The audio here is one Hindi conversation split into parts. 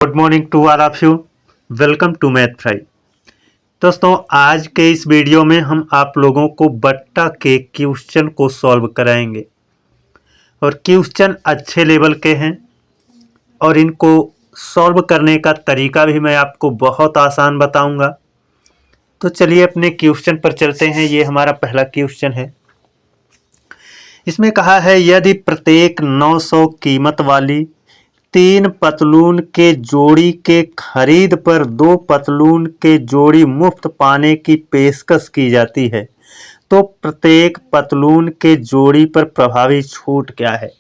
Good morning to all of you. Welcome to math fry. दोस्तों, आज के इस वीडियो में हम आप लोगों को बट्टा के क्वेश्चन को सॉल्व कराएंगे और क्वेश्चन अच्छे लेवल के हैं और इनको सॉल्व करने का तरीका भी मैं आपको बहुत आसान बताऊंगा। तो चलिए अपने क्वेश्चन पर चलते हैं। ये हमारा पहला क्वेश्चन है। इसमें कहा है यदि प्रत्येक 900 कीमत वाली 3 पतलून के जोड़ी के खरीद पर 2 पतलून के जोड़ी मुफ्त पाने की पेशकश की जाती है तो प्रत्येक पतलून के जोड़ी पर प्रभावी छूट क्या है।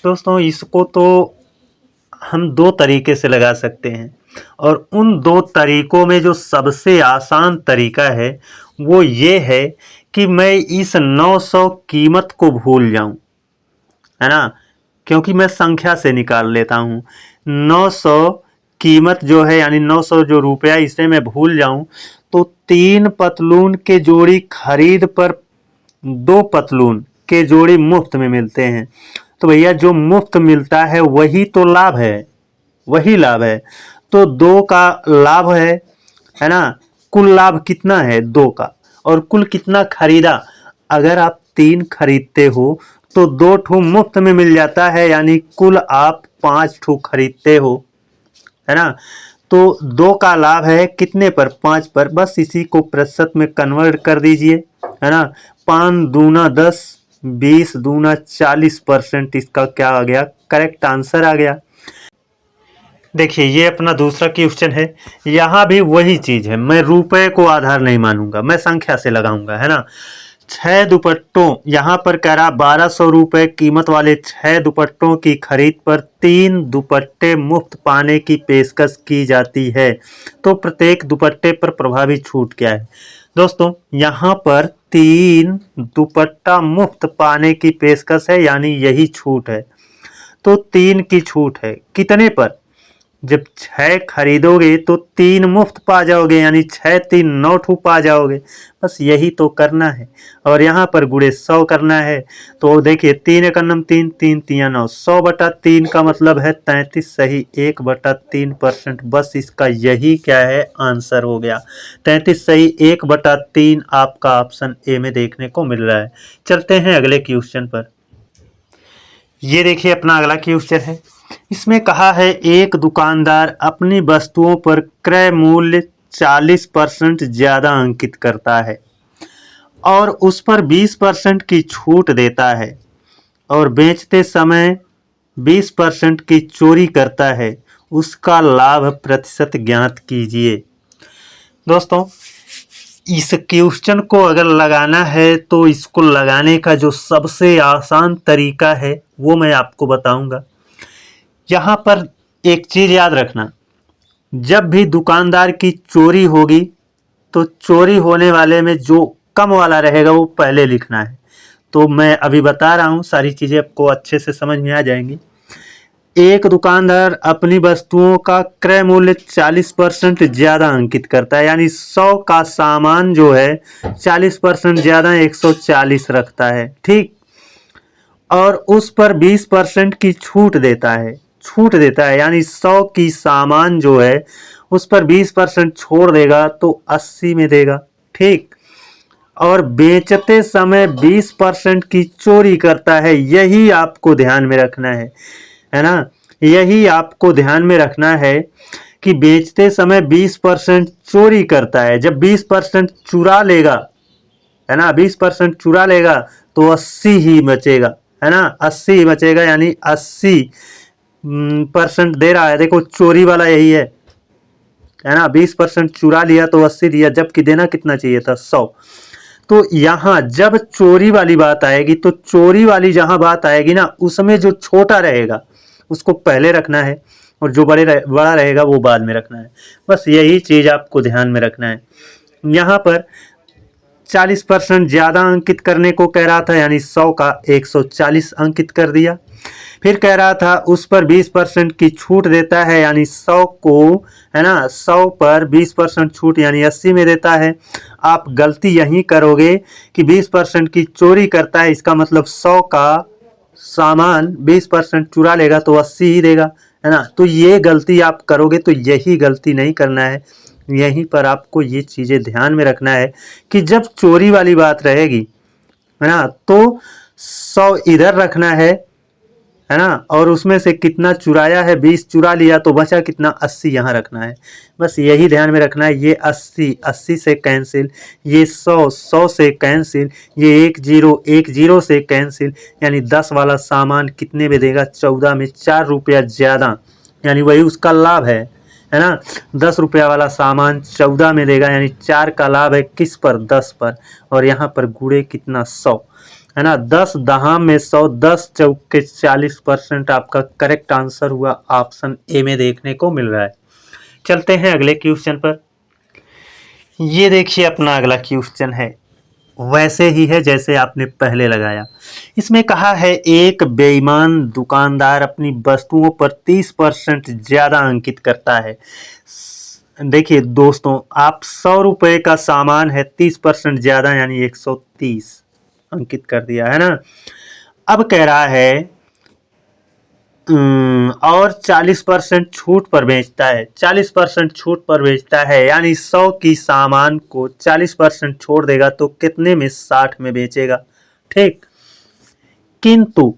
दोस्तों, इसको तो हम दो तरीके से लगा सकते हैं और उन दो तरीकों में जो सबसे आसान तरीका है वो ये है कि मैं इस 900 कीमत को भूल जाऊं, है ना, क्योंकि मैं संख्या से निकाल लेता हूँ। 900 कीमत जो है यानी 900 जो रुपया, इसे मैं भूल जाऊं तो 3 पतलून के जोड़ी खरीद पर 2 पतलून के जोड़ी मुफ्त में मिलते हैं। तो भैया जो मुफ्त मिलता है वही तो लाभ है, वही लाभ है। तो 2 का लाभ है ना। कुल लाभ कितना है 2 का, और कुल कितना खरीदा। अगर आप 3 खरीदते हो तो 2 ठो मुफ्त में मिल जाता है, यानी कुल आप 5 ठो खरीदते हो, है ना। तो 2 का लाभ है कितने पर, 5 पर। बस इसी को प्रतिशत में कन्वर्ट कर दीजिए, है ना। 5 दूना 10, 20 दूना 40%। इसका क्या आ गया, करेक्ट आंसर आ गया। देखिए ये अपना दूसरा क्वेश्चन है। यहाँ भी वही चीज है, मैं रुपए को आधार नहीं मानूंगा, मैं संख्या से लगाऊंगा, है ना। 6 दुपट्टों, यहाँ पर कह रहा 1200 रुपए कीमत वाले 6 दुपट्टों की खरीद पर 3 दुपट्टे मुफ्त पाने की पेशकश की जाती है तो प्रत्येक दुपट्टे पर प्रभावी छूट क्या है। दोस्तों, यहाँ पर 3 दुपट्टा मुफ्त पाने की पेशकश है, यानी यही छूट है। तो 3 की छूट है कितने पर, जब 6 खरीदोगे तो 3 मुफ्त पा जाओगे, यानी 6 3 9 ठू पा जाओगे। बस यही तो करना है और यहाँ पर गुणे 100 करना है। तो देखिए 3 एक अन्नम 3, 3 तिया 9, 100/3 का मतलब है 33 सही 1/3%। बस इसका यही क्या है, आंसर हो गया। 33 सही 1/3 आपका ऑप्शन ए में देखने को मिल रहा है। चलते हैं अगले क्वेश्चन पर। ये देखिए अपना अगला क्वेश्चन है। इसमें कहा है एक दुकानदार अपनी वस्तुओं पर क्रय मूल्य 40% ज्यादा अंकित करता है और उस पर 20% की छूट देता है और बेचते समय 20% की चोरी करता है। उसका लाभ प्रतिशत ज्ञात कीजिए। दोस्तों, इस क्वेश्चन को अगर लगाना है तो इसको लगाने का जो सबसे आसान तरीका है वो मैं आपको बताऊंगा। यहाँ पर एक चीज याद रखना, जब भी दुकानदार की चोरी होगी तो चोरी होने वाले में जो कम वाला रहेगा वो पहले लिखना है। तो मैं अभी बता रहा हूँ, सारी चीजें आपको अच्छे से समझ में आ जाएंगी। एक दुकानदार अपनी वस्तुओं का क्रय मूल्य 40% ज्यादा अंकित करता है, यानी 100 का सामान जो है 40% ज्यादा 140 रखता है, ठीक। और उस पर 20% की छूट देता है, छूट देता है, यानी 100 की सामान जो है उस पर 20% छोड़ देगा तो 80 में देगा, ठीक। और बेचते समय 20% की चोरी करता है। यही आपको ध्यान में रखना है ना। यही आपको ध्यान में रखना है कि बेचते समय 20% चोरी करता है। जब 20% चुरा लेगा, है ना, 20% चुरा लेगा तो 80 ही बचेगा, है ना, 80 ही बचेगा, यानी 80% दे रहा है। देखो चोरी वाला यही है ना। 20% चुरा लिया तो 80 दिया, जबकि देना कितना चाहिए था, 100। तो यहाँ जब चोरी वाली बात आएगी तो चोरी वाली जहां बात आएगी ना, उसमें जो छोटा रहेगा उसको पहले रखना है और जो बड़ा रहेगा वो बाद में रखना है। बस यही चीज आपको ध्यान में रखना है। यहाँ पर 40% ज्यादा अंकित करने को कह रहा था, यानी 100 का 140 अंकित कर दिया। फिर कह रहा था उस पर 20% की छूट देता है, यानी 100 को, है ना, 100 पर 20% छूट यानी 80 में देता है। आप गलती यही करोगे कि 20% की चोरी करता है, इसका मतलब 100 का सामान 20% चुरा लेगा तो 80 ही देगा, है ना। तो ये गलती आप करोगे तो यही गलती नहीं करना है। यहीं पर आपको ये चीज़ें ध्यान में रखना है कि जब चोरी वाली बात रहेगी, है ना, तो 100 इधर रखना है ना, और उसमें से कितना चुराया है, 20 चुरा लिया तो बचा कितना, 80 यहाँ रखना है। बस यही ध्यान में रखना है। ये 80 80 से कैंसिल, ये 100 100 से कैंसिल, ये 1 0 से कैंसिल, यानी 10 वाला सामान कितने में देगा, 14 में, 4 रुपया ज़्यादा, यानी वही उसका लाभ है ना। 10 रुपया वाला सामान 14 में देगा, यानी 4 का लाभ है किस पर, 10 पर। और यहाँ पर गुणे कितना, 100, है ना। 10 दहाम में 100, 10 चौके 40% आपका करेक्ट आंसर हुआ ऑप्शन ए में देखने को मिल रहा है। चलते हैं अगले क्वेश्चन पर। ये देखिए अपना अगला क्वेश्चन है, वैसे ही है जैसे आपने पहले लगाया। इसमें कहा है एक बेईमान दुकानदार अपनी वस्तुओं पर 30% ज़्यादा अंकित करता है। देखिए दोस्तों, आप 100 रुपये का सामान है, 30% ज़्यादा यानी 130 अंकित कर दिया, है ना। अब कह रहा है और 40% छूट पर बेचता है, 40% छूट पर बेचता है, यानी 100 की सामान को 40% छोड़ देगा तो कितने में, 60 में बेचेगा, ठीक। किंतु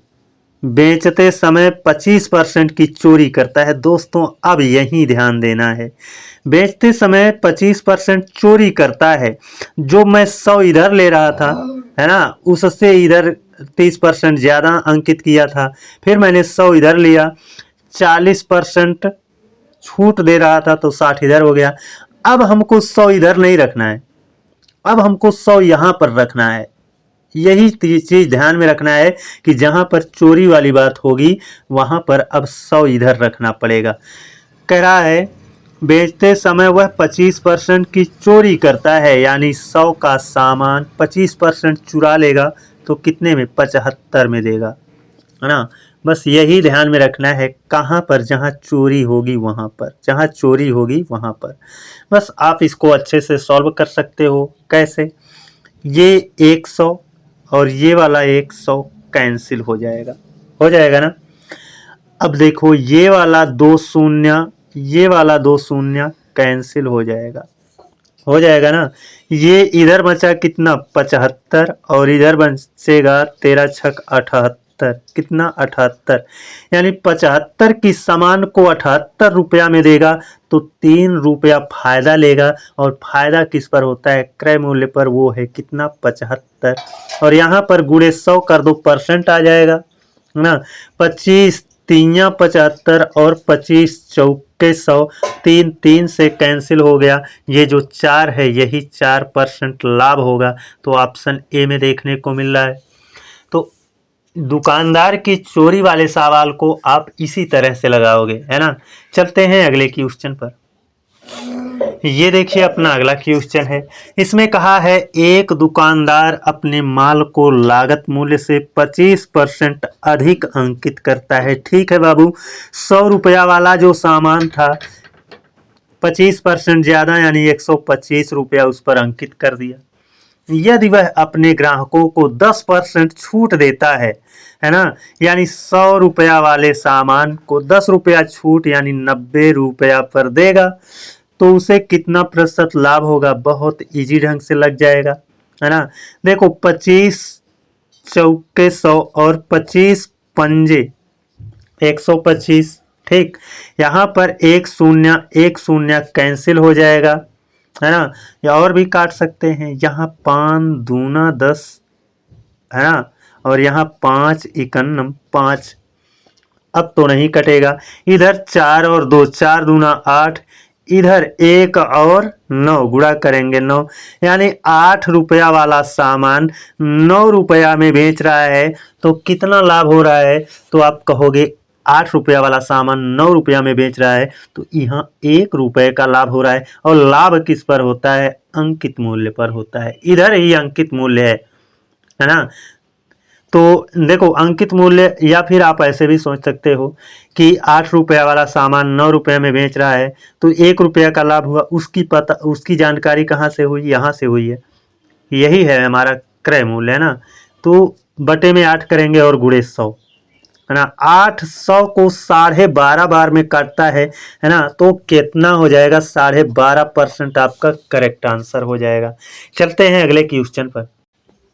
बेचते समय 25% की चोरी करता है। दोस्तों अब यही ध्यान देना है, बेचते समय 25% चोरी करता है। जो मैं 100 इधर ले रहा था, है ना, उससे इधर 30% ज़्यादा अंकित किया था, फिर मैंने 100 इधर लिया, 40% छूट दे रहा था तो 60 इधर हो गया। अब हमको 100 इधर नहीं रखना है, अब हमको 100 यहाँ पर रखना है। यही चीज़ ध्यान में रखना है कि जहाँ पर चोरी वाली बात होगी वहाँ पर अब 100 इधर रखना पड़ेगा। कह रहा है बेचते समय वह 25% की चोरी करता है, यानी 100 का सामान 25% चुरा लेगा तो कितने में, 75 में देगा, है ना। बस यही ध्यान में रखना है, कहाँ पर जहाँ चोरी होगी वहाँ पर, जहाँ चोरी होगी वहाँ पर। बस आप इसको अच्छे से सॉल्व कर सकते हो। कैसे, ये 100 और ये वाला 100 कैंसिल हो जाएगा ना। अब देखो ये वाला 2 शून्य, ये वाला 2 शून्य कैंसिल हो जाएगा ना। ये इधर बचा कितना, 75, और इधर बचेगा 13 छक 78, कितना, 78, यानी 75 की सामान को 78 रुपया में देगा तो 3 रुपया फायदा लेगा। और फायदा किस पर होता है, क्रय मूल्य पर, वो है कितना, 75। और यहाँ पर गुणे 100 कर दो, परसेंट आ जाएगा ना। 25 तिया 75 और 25 चौके 100, 3 3 से कैंसिल हो गया। ये जो 4 है यही 4% लाभ होगा, तो ऑप्शन ए में देखने को मिल रहा है। तो दुकानदार की चोरी वाले सवाल को आप इसी तरह से लगाओगे, है ना। चलते हैं अगले क्वेश्चन पर। ये देखिए अपना अगला क्वेश्चन है, इसमें कहा है एक दुकानदार अपने माल को लागत मूल्य से 25% अधिक अंकित करता है। ठीक है बाबू, 100 रुपया वाला जो सामान था 25% ज़्यादा यानी 125 रुपया उस पर अंकित कर दिया। यदि वह अपने ग्राहकों को 10% छूट देता है ना, यानी 100 रुपया वाले सामान को 10 रुपया छूट यानी 90 रुपया पर देगा तो उसे कितना प्रतिशत लाभ होगा, बहुत इजी ढंग से लग जाएगा, है ना। देखो 25 चौके 100 और 25 पंजे 125, ठीक। यहाँ पर 1 0 कैंसिल हो जाएगा, है ना। या और भी काट सकते हैं, यहाँ 5 दूना 10, है ना, और यहाँ 5 इकन्नम 5, अब तो नहीं कटेगा। इधर 4 और 2, 4 दूना 8, इधर 1 और 9 गुणा करेंगे 9, यानी 8 रुपया वाला सामान 9 रुपया में बेच रहा है तो कितना लाभ हो रहा है, तो आप कहोगे 8 रुपया वाला सामान 9 रुपया में बेच रहा है तो यहाँ 1 रुपये का लाभ हो रहा है। और लाभ किस पर होता है, अंकित मूल्य पर होता है, इधर ही अंकित मूल्य है ना। तो देखो अंकित मूल्य, या फिर आप ऐसे भी सोच सकते हो कि 8 रुपया वाला सामान 9 रुपये में बेच रहा है तो 1 रुपया का लाभ हुआ, उसकी जानकारी कहाँ से हुई, यहाँ से हुई है। यही है हमारा क्रय मूल्य, है ना। तो बटे में 8 करेंगे और गुणे 100, है ना, 800 को 12.5 बार में काटता है ना, तो कितना हो जाएगा, 12.5% आपका करेक्ट आंसर हो जाएगा। चलते हैं अगले क्वेश्चन पर।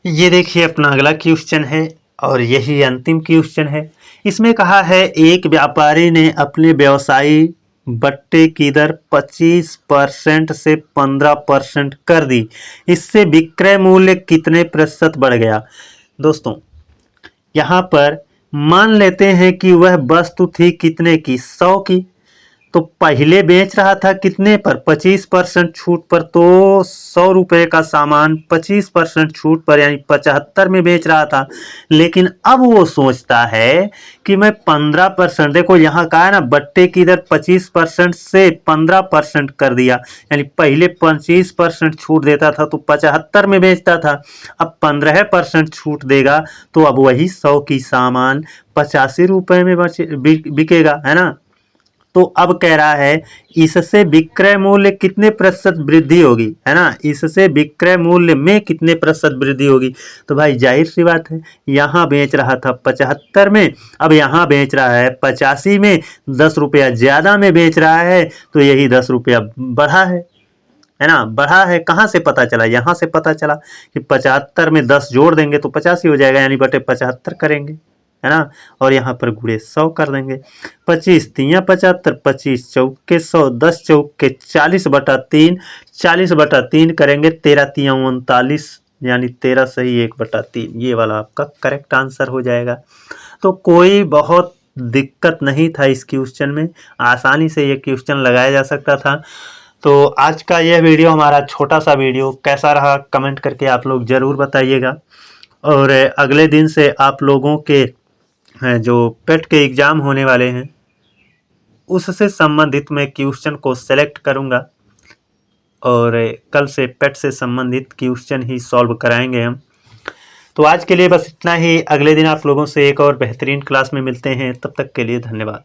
ये देखिए अपना अगला क्वेश्चन है और यही अंतिम क्वेश्चन है। इसमें कहा है एक व्यापारी ने अपने व्यवसायी बट्टे की दर 25% से 15% कर दी, इससे विक्रय मूल्य कितने प्रतिशत बढ़ गया। दोस्तों यहाँ पर मान लेते हैं कि वह वस्तु थी कितने की, 100 की, तो पहले बेच रहा था कितने पर, 25% छूट पर, तो 100 रुपये का सामान 25% छूट पर यानी 75 में बेच रहा था। लेकिन अब वो सोचता है कि मैं 15%, देखो यहाँ कहा है ना, बट्टे की दर 25% से 15% कर दिया, यानी पहले 25% छूट देता था तो 75 में बेचता था, अब 15% छूट देगा तो अब वही 100 की सामान 85 रुपये में बिकेगा, है ना। तो अब कह रहा है इससे विक्रय मूल्य कितने प्रतिशत वृद्धि होगी, है ना, इससे विक्रय मूल्य में कितने प्रतिशत वृद्धि होगी। तो भाई जाहिर सी बात है, यहाँ बेच रहा था 75 में, अब यहाँ बेच रहा है 85 में, 10 रुपया ज़्यादा में बेच रहा है, तो यही 10 रुपया बढ़ा है ना, बढ़ा है। कहाँ से पता चला, यहाँ से पता चला कि 75 में 10 जोड़ देंगे तो 85 हो जाएगा, यानी बटे 75 करेंगे, है ना, और यहाँ पर गुणे 100 कर देंगे। 25 तियाँ 75, 25 चौके 100, 10 चौके 40/3, 40/3 करेंगे, 13 तियाँ 39, यानी 13 सही 1/3, ये वाला आपका करेक्ट आंसर हो जाएगा। तो कोई बहुत दिक्कत नहीं था इस क्वेश्चन में, आसानी से ये क्वेश्चन लगाया जा सकता था। तो आज का यह वीडियो, हमारा छोटा सा वीडियो कैसा रहा कमेंट करके आप लोग ज़रूर बताइएगा। और अगले दिन से आप लोगों के जो पेट के एग्ज़ाम होने वाले हैं उससे संबंधित मैं क्वेश्चन को सेलेक्ट करूंगा और कल से पेट से संबंधित क्वेश्चन ही सॉल्व कराएंगे हम। तो आज के लिए बस इतना ही, अगले दिन आप लोगों से एक और बेहतरीन क्लास में मिलते हैं, तब तक के लिए धन्यवाद।